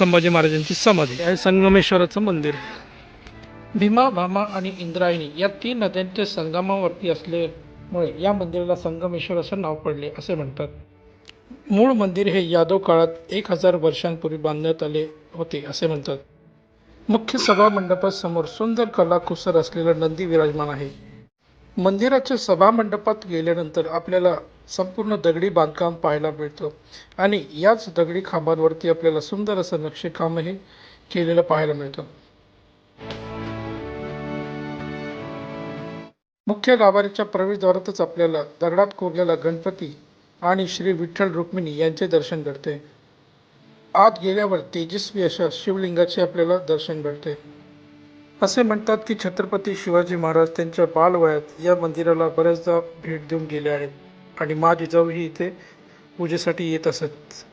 संभाजी महाराजांची समाधी आहे संगमेश्वराचं मंदिर. भीमा, भामा आणि इंद्रायणी या तीन नद्यांच्या संगमावरती असल्यामुळे या मंदिराला संगमेश्वर असं नाव पडले असे म्हणतात. मूळ मंदिर हे यादव काळात 1000 वर्षांपूर्वी बांधण्यात आले होते असे म्हणतात. मुख्य सभा मंडपासमोर सुंदर कलाकुसर असलेला नंदी विराजमान आहे. मंदिराच्या सभा मंडपात गेल्यानंतर आपल्याला संपूर्ण दगडी बांधकाम पाहायला मिळतं आणि याच दगडी खांबांवरती आपल्याला सुंदर असं नक्षीकामही केलेलं पाहायला मिळतं. मुख्य गाभाऱ्याच्या प्रवेशद्वारातच आपल्याला दगडात कोरलेला गणपती आणि श्री विठ्ठल रुक्मिणी यांचे दर्शन घडते. आत गेल्यावर तेजस्वी अशा शिवलिंगाचे आपल्याला दर्शन घडते. असे म्हणतात की छत्रपती शिवाजी महाराज त्यांच्या बालवयात या मंदिराला बऱ्याचदा भेट देऊन गेले आहेत आणि माँ जिजाऊही इथे पूजेसाठी येत असत.